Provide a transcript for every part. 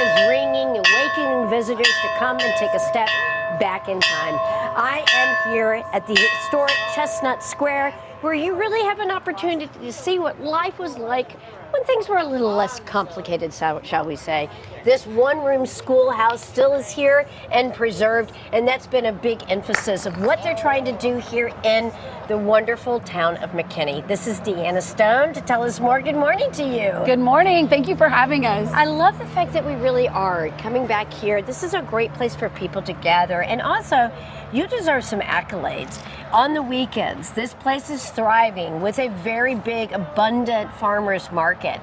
is ringing, awakening visitors to come and take a step back in time. I am here at the historic Chestnut Square, where you really have an opportunity to see what life was like when things were a little less complicated, shall we say. This one-room schoolhouse still is here and preserved, and that's been a big emphasis of what they're trying to do here in the wonderful town of McKinney. This is Deanna Stone to tell us more. Good morning to you. Good morning. Thank you for having us. I love the fact that we really are coming back here. This is a great place for people to gather, and also you deserve some accolades. On the weekends, this place is thriving with a very big, abundant farmers market.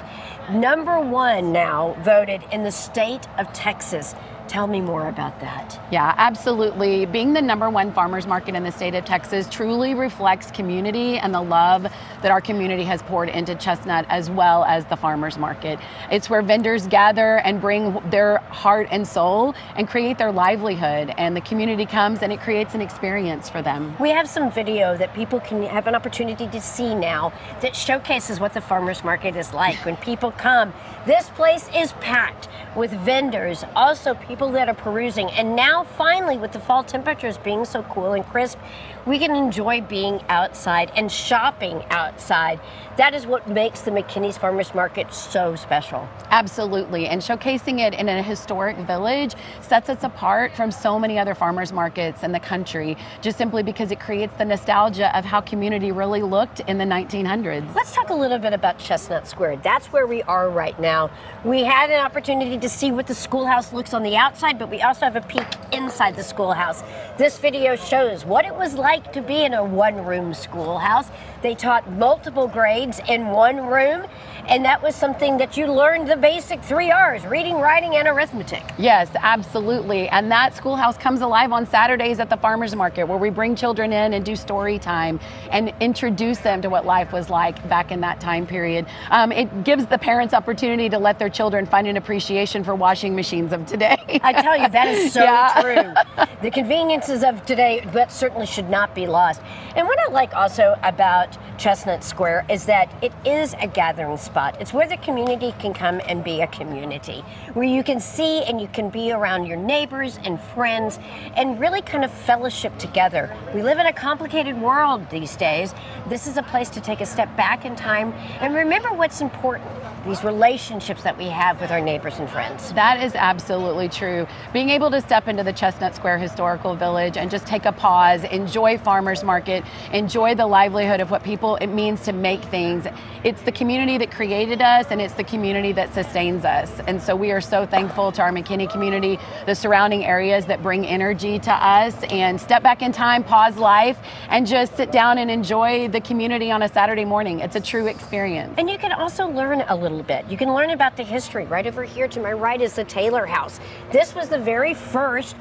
#1 now voted in the state of Texas. Tell me more about that. Yeah, absolutely. Being the #1 farmers market in the state of Texas truly reflects community and the love that our community has poured into Chestnut, as well as the farmers market. It's where vendors gather and bring their heart and soul and create their livelihood, and the community comes and it creates an experience for them. We have some video that people can have an opportunity to see now that showcases what the farmers market is like when people come. This place is packed with vendors, also people that are perusing, and now finally with the fall temperatures being so cool and crisp, we can enjoy being outside and shopping outside. That is what makes the McKinney's Farmers Market so special. Absolutely, and showcasing it in a historic village sets us apart from so many other farmers markets in the country, just simply because it creates the nostalgia of how community really looked in the 1900s. Let's talk a little bit about Chestnut Square. That's where we are right now. We had an opportunity to see what the schoolhouse looks on the outside, but we also have a peek inside the schoolhouse. This video shows what it was like to be in a one-room schoolhouse. They taught multiple grades in one room, and that was something that you learned the basic 3 R's, reading, writing, and arithmetic. Yes, absolutely. And that schoolhouse comes alive on Saturdays at the farmers market, where we bring children in and do story time and introduce them to what life was like back in that time period. It gives the parents opportunity to let their children find an appreciation for washing machines of today. I tell you, that is so true. The conveniences of today, that certainly should not be lost. And what I like also about Chestnut Square is that it is a gathering spot. It's where the community can come and be a community, where you can see and you can be around your neighbors and friends and really kind of fellowship together. We live in a complicated world these days. This is a place to take a step back in time and remember what's important, these relationships that we have with our neighbors and friends. That is absolutely true. Being able to step into the Chestnut Square Historical Village and just take a pause, enjoy farmers market, enjoy the livelihood of what it means to make things. It's the community that created us, and it's the community that sustains us. And so we are so thankful to our McKinney community, the surrounding areas that bring energy to us, and step back in time, pause life, and just sit down and enjoy the community on a Saturday morning. It's a true experience. And you can also learn a little bit. You can learn about the history. Right over here to my right is the Taylor House. This was the very first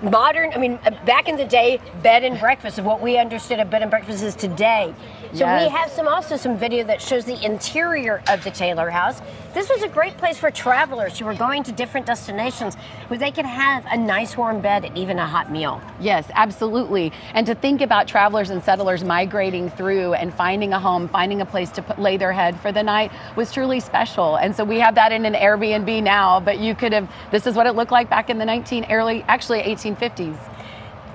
modern, back in the day, bed and breakfast of what we understood a bed and breakfast is today. So we have some video that shows the interior of the Taylor House. This was a great place for travelers who were going to different destinations where they could have a nice warm bed and even a hot meal. Yes, absolutely. And to think about travelers and settlers migrating through and finding a home, finding a place to lay their head for the night was truly special. And so we have that in an Airbnb now, but this is what it looked like back in the 1850s.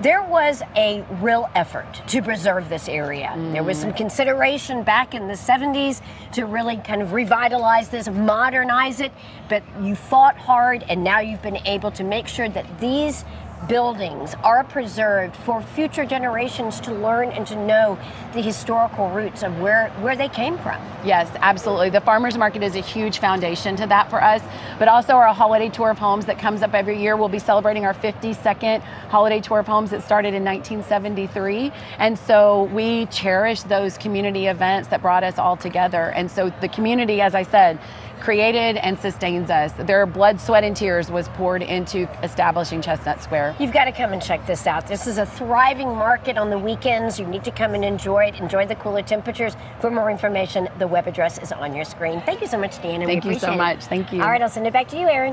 There was a real effort to preserve this area. There was some consideration back in the 70s to really kind of revitalize this, modernize it, but you fought hard, and now you've been able to make sure that these buildings are preserved for future generations to learn and to know the historical roots of where they came from. Yes, absolutely. The farmers market is a huge foundation to that for us, but also our holiday tour of homes that comes up every year. We'll be celebrating our 52nd holiday tour of homes that started in 1973. And so we cherish those community events that brought us all together. And so the community, as I said, created and sustains us. Their blood, sweat, and tears was poured into establishing Chestnut Square. You've got to come and check this out. This is a thriving market on the weekends. You need to come and enjoy it. Enjoy the cooler temperatures. For more information, the web address is on your screen. Thank you so much, Deanna. Thank you so much. Thank you. All right, I'll send it back to you, Aaron.